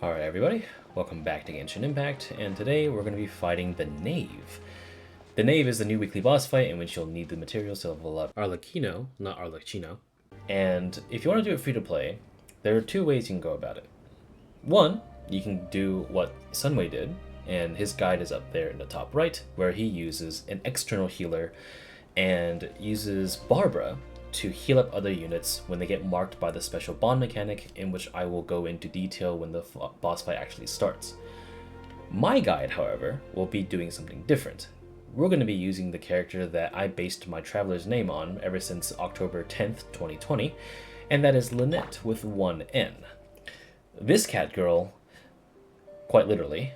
Alright everybody, welcome back to Genshin Impact, and today we're going to be fighting the Knave. The Knave is the new weekly boss fight in which you'll need the materials to level up Arlecchino, not Arlecchino. And if you want to do it free to play, there are two ways you can go about it. One, you can do what SunWei did, and his guide is up there in the top right, where he uses an external healer and uses Barbara to heal up other units when they get marked by the special bond mechanic, in which I will go into detail when the boss fight actually starts. My guide, however, will be doing something different. We're going to be using the character that I based my traveler's name on ever since October 10th, 2020, and that is Lynette with one N. This cat girl, quite literally,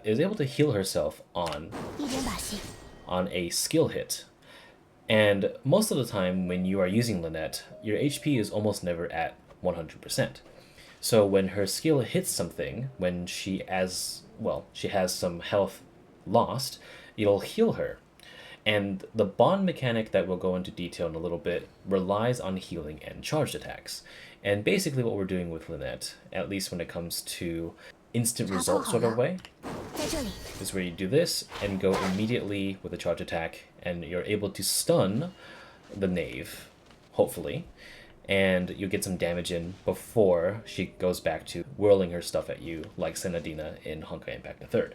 is able to heal herself on a skill hit. And most of the time when you are using Lynette, your HP is almost never at 100%. So when her skill hits something, when she has some health lost, it'll heal her. And the bond mechanic that we'll go into detail in a little bit relies on healing and charged attacks. And basically what we're doing with Lynette, at least when it comes to instant result sort of way, is where you do this and go immediately with a charge attack, and you're able to stun the Knave, hopefully, and you get some damage in before she goes back to whirling her stuff at you like Senadina in Honkai Impact 3rd.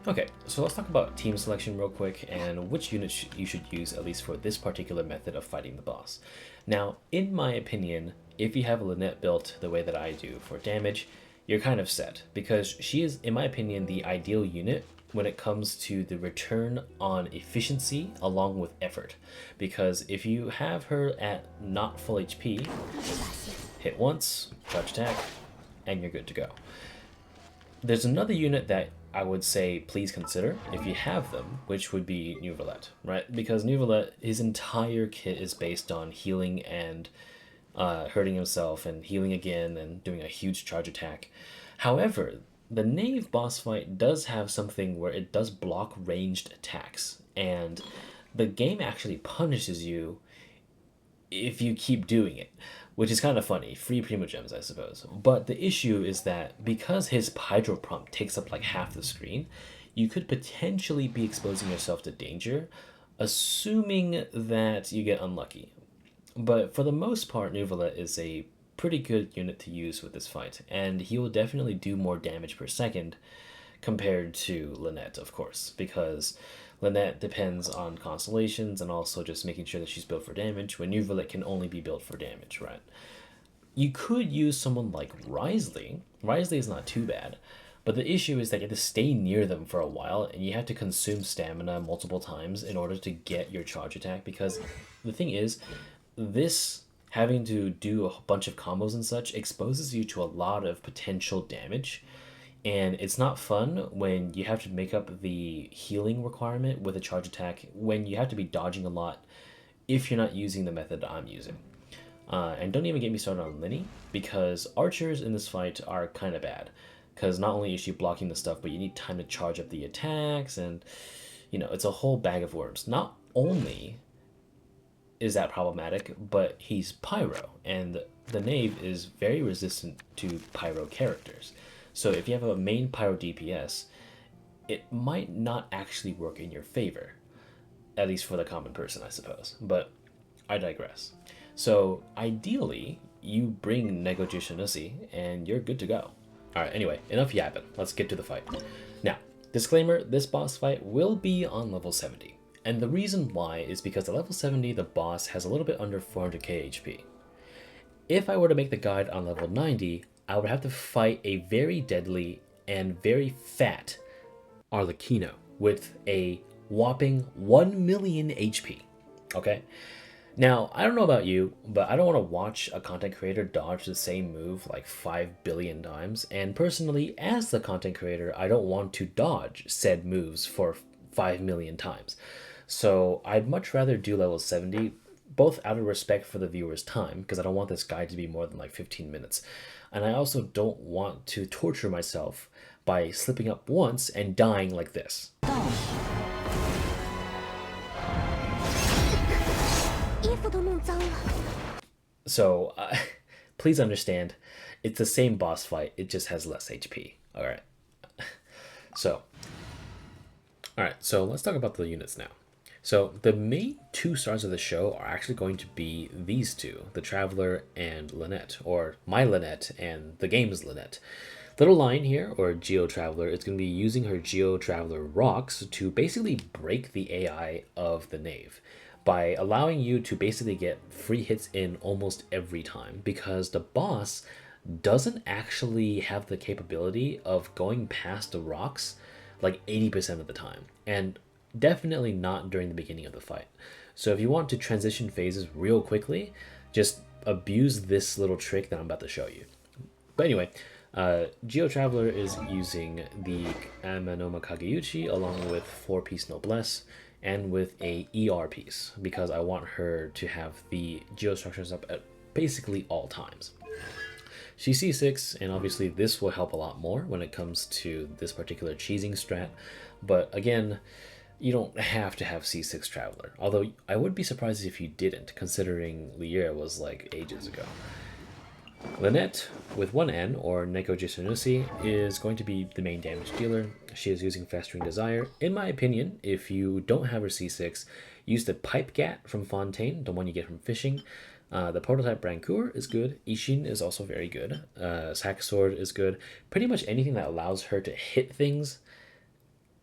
Okay, so let's talk about team selection real quick and which unit you should use, at least for this particular method of fighting the boss. Now, in my opinion, if you have a Lynette built the way that I do for damage, you're kind of set, because she is, in my opinion, the ideal unit when it comes to the return on efficiency along with effort. Because if you have her at not full HP, hit once, charge attack, and you're good to go. There's another unit that I would say please consider if you have them, which would be Neuvillette, right? Because Neuvillette, his entire kit is based on healing and hurting himself and healing again and doing a huge charge attack. However, the Knave boss fight does have something where it does block ranged attacks, and the game actually punishes you if you keep doing it, which is kind of funny. Free primogems, I suppose. But the issue is that because his pyro prompt takes up like half the screen, you could potentially be exposing yourself to danger, assuming that you get unlucky. But for the most part, Neuvillette is a pretty good unit to use with this fight, and he will definitely do more damage per second compared to Lynette, of course, because Lynette depends on constellations and also just making sure that she's built for damage, when Neuvillette can only be built for damage, right? You could use someone like Wriothesley. Wriothesley is not too bad, but the issue is that you have to stay near them for a while, and you have to consume stamina multiple times in order to get your charge attack, because the thing is, this having to do a bunch of combos and such exposes you to a lot of potential damage, and it's not fun when you have to make up the healing requirement with a charge attack when you have to be dodging a lot if you're not using the method I'm using. And don't even get me started on Lyney, because archers in this fight are kind of bad, because not only is she blocking the stuff, but you need time to charge up the attacks, and it's a whole bag of worms. Not only is that problematic, but he's pyro, and the Knave is very resistant to pyro characters. So if you have a main pyro DPS, it might not actually work in your favor, at least for the common person, I suppose. But I digress. So ideally, you bring Negociationusi and you're good to go. Alright, anyway, enough yapping. Let's get to the fight. Now, disclaimer, this boss fight will be on level 70. And the reason why is because at level 70, the boss has a little bit under 400k HP. If I were to make the guide on level 90, I would have to fight a very deadly and very fat Arlecchino with a whopping 1 million HP. Okay? Now, I don't know about you, but I don't want to watch a content creator dodge the same move like 5 billion times. And personally, as the content creator, I don't want to dodge said moves for 5 million times. So I'd much rather do level 70, both out of respect for the viewer's time, because I don't want this guide to be more than like 15 minutes. And I also don't want to torture myself by slipping up once and dying like this. So please understand, it's the same boss fight, it just has less HP. Alright. So, alright, so let's talk about the units now. So the main 2 stars of the show are actually going to be these two, the Traveler and Lynette, or my Lynette and the game's Lynette. Little line here, or Geo Traveler, is going to be using her Geo Traveler rocks to basically break the AI of the Knave by allowing you to basically get free hits in almost every time, because the boss doesn't actually have the capability of going past the rocks like 80% of the time, and definitely not during the beginning of the fight. So if you want to transition phases real quickly, just abuse this little trick that I'm about to show you. But anyway, Geo Traveler is using the Amanoma Kageuchi along with 4-piece Noblesse and with a ER piece, because I want her to have the Geo structures up at basically all times. She's C6, and obviously this will help a lot more when it comes to this particular cheesing strat, but again, you don't have to have C6 Traveler, although I would be surprised if you didn't, considering liyue was like ages ago. Lynette, with 1 N, or Neko Jisunusi, is going to be the main damage dealer. She is using Festering Desire. In my opinion, if you don't have her C6, use the Pipe Gat from Fontaine, the one you get from fishing. The Prototype Brancour is good. Ishin is also very good. Sack Sword is good. Pretty much anything that allows her to hit things,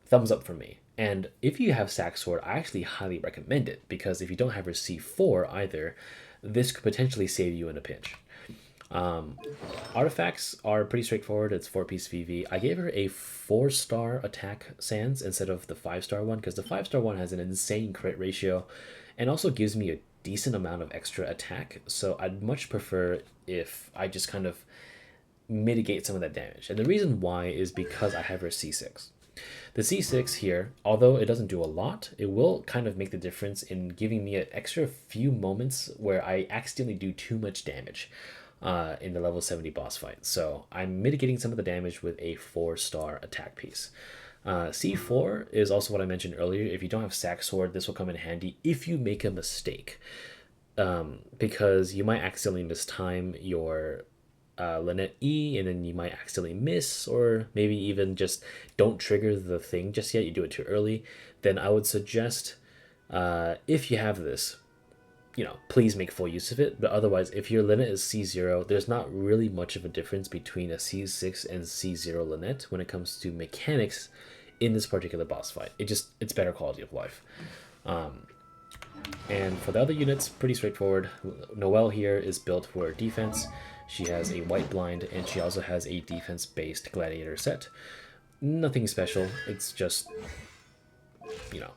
thumbs up for me. And if you have Sack Sword, I actually highly recommend it, because if you don't have her C4 either, this could potentially save you in a pinch. Artifacts are pretty straightforward. It's 4-piece VV. I gave her a 4-star attack sans instead of the 5-star one, because the 5-star one has an insane crit ratio and also gives me a decent amount of extra attack. So I'd much prefer if I just kind of mitigate some of that damage. And the reason why is because I have her C6. The C6 here, although it doesn't do a lot, it will kind of make the difference in giving me an extra few moments where I accidentally do too much damage in the level 70 boss fight. So I'm mitigating some of the damage with a 4-star attack piece. C4 is also what I mentioned earlier. If you don't have Sack Sword, this will come in handy if you make a mistake, because you might accidentally mistime your Lynette E, and then you might accidentally miss, or maybe even just don't trigger the thing just yet, you do it too early. Then I would suggest, if you have this, please make full use of it. But otherwise, if your Lynette is C0, there's not really much of a difference between a C6 and C0 Lynette when it comes to mechanics in this particular boss fight. It's better quality of life. And for the other units, pretty straightforward. Noelle here is built for defense. She has a white blind, and she also has a defense-based gladiator set. Nothing special, it's just,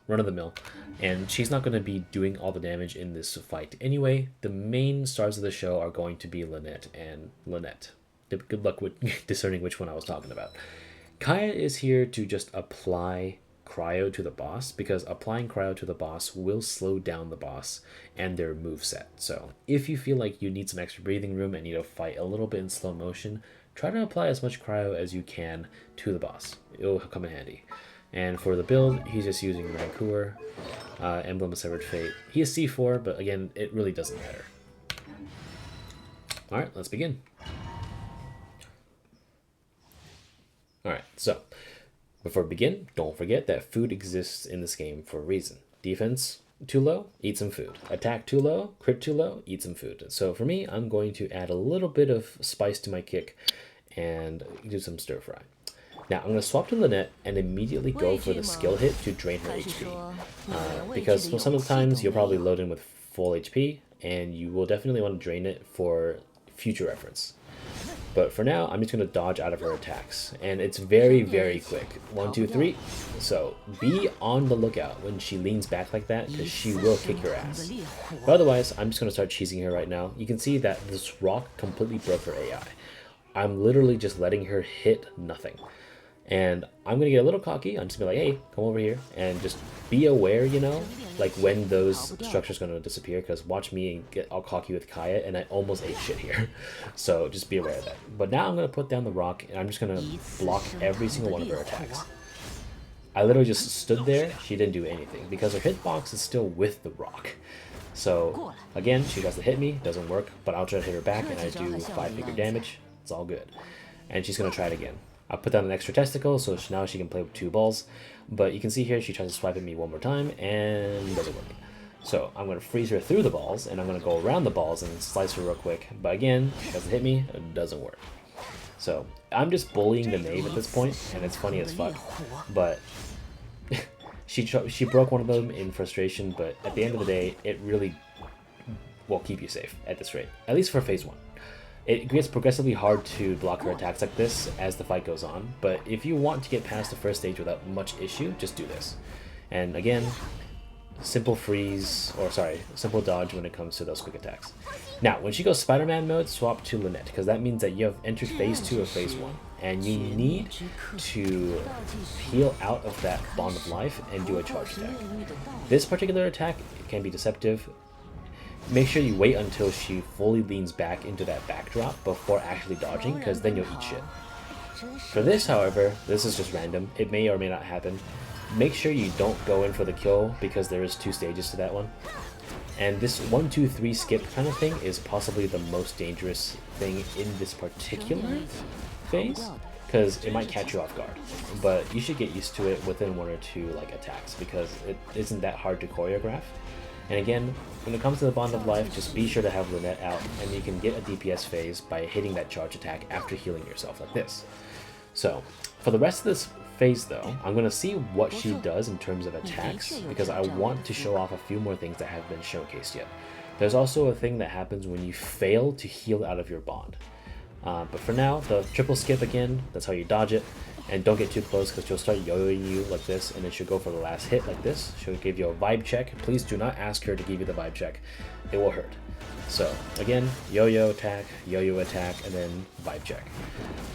run-of-the-mill. And she's not going to be doing all the damage in this fight anyway. The main stars of the show are going to be Lynette and Lynette. Good luck with discerning which one I was talking about. Kaya is here to just apply cryo to the boss, because applying cryo to the boss will slow down the boss and their moveset. So if you feel like you need some extra breathing room and need to fight a little bit in slow motion, try to apply as much cryo as you can to the boss. It'll come in handy. And for the build, he's just using Rancour, Emblem of Severed Fate. He is C4, but again, it really doesn't matter. Alright, let's begin. Alright, so before we begin, don't forget that food exists in this game for a reason. Defense too low, eat some food. Attack too low, crit too low, eat some food. So for me, I'm going to add a little bit of spice to my kick and do some stir fry. Now I'm going to swap to Lynette and immediately go for the skill hit to drain her HP. Because sometimes you'll probably load in with full HP, and you will definitely want to drain it for future reference. But for now, I'm just going to dodge out of her attacks. And it's very, very quick. 1, 2, 3. So be on the lookout when she leans back like that, because she will kick your ass. But otherwise, I'm just going to start cheesing her right now. You can see that this rock completely broke her AI. I'm literally just letting her hit nothing. And I'm going to get a little cocky. I'm just going to be like, hey, come over here. And just be aware, like when those structures are going to disappear. Because watch me get all cocky with Kaya, and I almost ate shit here. So just be aware of that. But now I'm going to put down the rock, and I'm just going to block every single one of her attacks. I literally just stood there. She didn't do anything, because her hitbox is still with the rock. So again, she tries to hit me, doesn't work, but I'll try to hit her back and I do 5-figure damage. It's all good. And she's gonna try it again. I put down an extra testicle, so now she can play with 2 balls. But you can see here, she tries to swipe at me one more time and doesn't work. So I'm gonna freeze her through the balls and I'm gonna go around the balls and slice her real quick. But again, she tries to hit me, it doesn't work. So I'm just bullying the knave at this point, and it's funny as fuck. But she broke one of them in frustration, but at the end of the day, it really will keep you safe at this rate, at least for phase 1. It gets progressively hard to block her attacks like this as the fight goes on, but if you want to get past the first stage without much issue, just do this. And again, simple freeze, or sorry, simple dodge when it comes to those quick attacks. Now, when she goes Spider-Man mode, swap to Lynette, because that means that you have entered phase 2 of phase 1, and you need to heal out of that bond of life and do a charge attack. This particular attack can be deceptive. Make sure you wait until she fully leans back into that backdrop before actually dodging, because then you'll eat shit. For this, however, this is just random. It may or may not happen. Make sure you don't go in for the kill, because there is 2 stages to that one. And this 1, 2, 3 skip kind of thing is possibly the most dangerous thing in this particular phase, because it might catch you off guard. But you should get used to it within 1 or 2 like attacks, because it isn't that hard to choreograph. And again, when it comes to the Bond of Life, just be sure to have Lynette out, and you can get a DPS phase by hitting that charge attack after healing yourself like this. So, for the rest of this phase though, I'm going to see what she does in terms of attacks, because I want to show off a few more things that haven't been showcased yet. There's also a thing that happens when you fail to heal out of your bond. But for now, the triple skip again, that's how you dodge it. And don't get too close, because she'll start yo-yoing you like this, and then she'll go for the last hit like this. She'll give you a vibe check. Please do not ask her to give you the vibe check. It will hurt. So again, yo-yo attack, and then vibe check.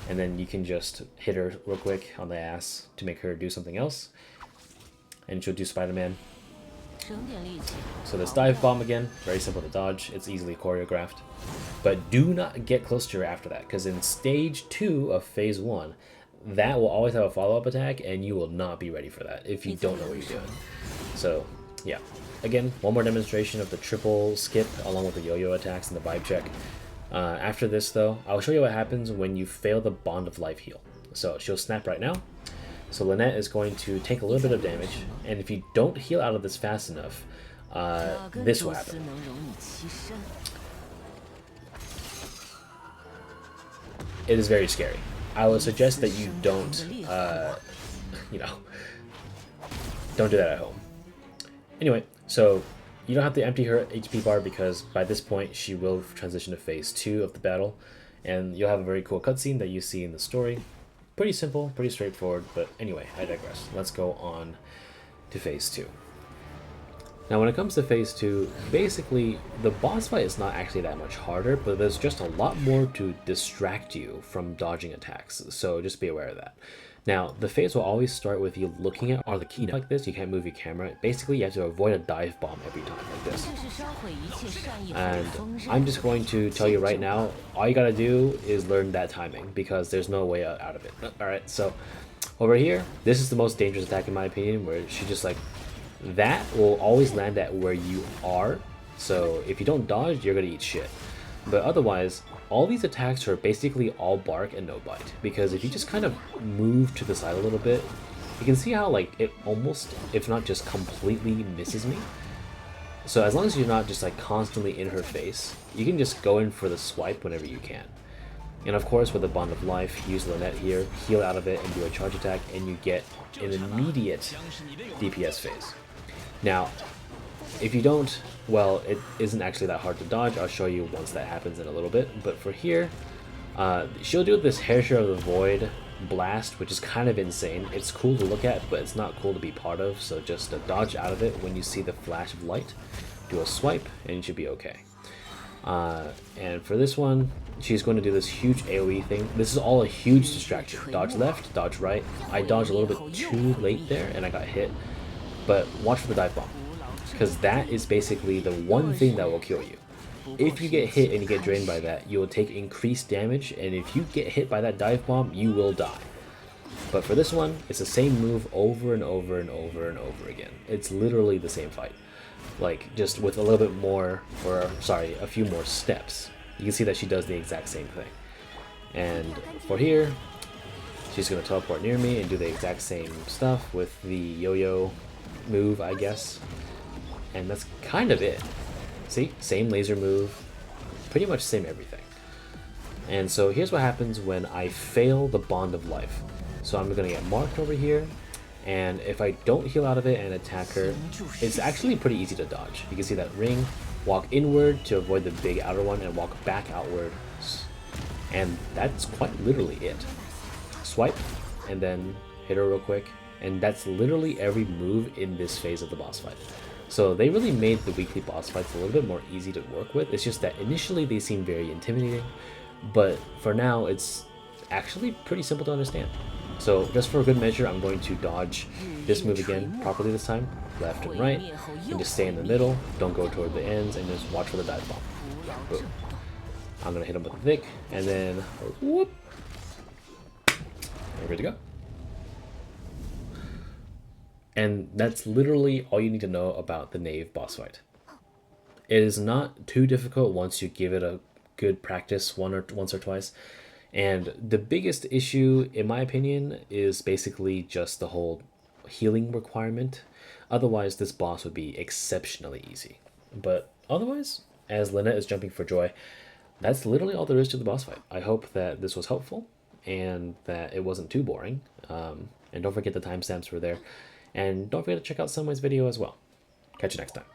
And then you can just hit her real quick on the ass to make her do something else. And she'll do Spider-Man. So this dive bomb again, very simple to dodge. It's easily choreographed. But do not get close to her after that, because in stage 2 of phase 1, that will always have a follow-up attack, and you will not be ready for that if you don't know what you're doing. So yeah, again, one more demonstration of the triple skip along with the yo-yo attacks and the vibe check. After this though, I'll show you what happens when you fail the Bond of Life heal. So she'll snap right now. So Lynette is going to take a little bit of damage, and if you don't heal out of this fast enough, this will happen. It is very scary. I would suggest that you don't, don't do that at home. Anyway, so you don't have to empty her HP bar, because by this point she will transition to phase 2 of the battle, and you'll have a very cool cutscene that you see in the story. Pretty simple, pretty straightforward, but anyway, I digress. Let's go on to phase 2. Now when it comes to phase 2, basically the boss fight is not actually that much harder, but there's just a lot more to distract you from dodging attacks, so just be aware of that. Now, the phase will always start with you looking at Arlecchino like this. You can't move your camera. Basically, you have to avoid a dive bomb every time like this. And I'm just going to tell you right now, all you gotta do is learn that timing, because there's no way out of it. Alright, so over here, this is the most dangerous attack in my opinion, where she just like, that will always land at where you are. So if you don't dodge, you're gonna eat shit. But otherwise, all these attacks are basically all bark and no bite, because if you just kind of move to the side a little bit, you can see how like it almost, if not just completely misses me. So as long as you're not just like constantly in her face, you can just go in for the swipe whenever you can. And of course with the Bond of Life, use Lynette here, heal out of it and do a charge attack, and you get an immediate DPS phase. Now, if you don't, well, it isn't actually that hard to dodge. I'll show you once that happens in a little bit. But for here, she'll do this Hairshare of the Void blast, which is kind of insane. It's cool to look at, but it's not cool to be part of. So just dodge out of it when you see the flash of light. Do a swipe, and you should be okay. And for this one, she's going to do this huge AoE thing. This is all a huge distraction. Dodge left, dodge right. I dodged a little bit too late there, and I got hit. But watch for the dive bomb, because that is basically the one thing that will kill you. If you get hit and you get drained by that, you will take increased damage, and if you get hit by that dive bomb, you will die. But for this one, it's the same move over and over and over and over again. It's literally the same fight. like just with a little bit more, or sorry, a few more steps. You can see that she does the exact same thing. And for here, she's going to teleport near me and do the exact same stuff with the yo-yo move, I guess. And that's kind of it. See? Same laser move. Pretty much same everything. And so here's what happens when I fail the Bond of Life. So I'm going to get marked over here. And if I don't heal out of it and attack her, it's actually pretty easy to dodge. You can see that ring, walk inward to avoid the big outer one, and walk back outward. And that's quite literally it. Swipe, and then hit her real quick. And that's literally every move in this phase of the boss fight. So they really made the weekly boss fights a little bit more easy to work with. It's just that initially they seem very intimidating, but for now it's actually pretty simple to understand. So just for a good measure, I'm going to dodge this move again properly this time, left and right, and just stay in the middle, don't go toward the ends, and just watch for the dive bomb. Boom. I'm going to hit him with the thick, and then whoop, we're good to go. And that's literally all you need to know about the Knave boss fight. It is not too difficult once you give it a good practice once or twice. And the biggest issue, in my opinion, is basically just the whole healing requirement. Otherwise, this boss would be exceptionally easy. But otherwise, as Lynette is jumping for joy, that's literally all there is to the boss fight. I hope that this was helpful and that it wasn't too boring. And don't forget the timestamps were there. And don't forget to check out SunWei's video as well. Catch you next time.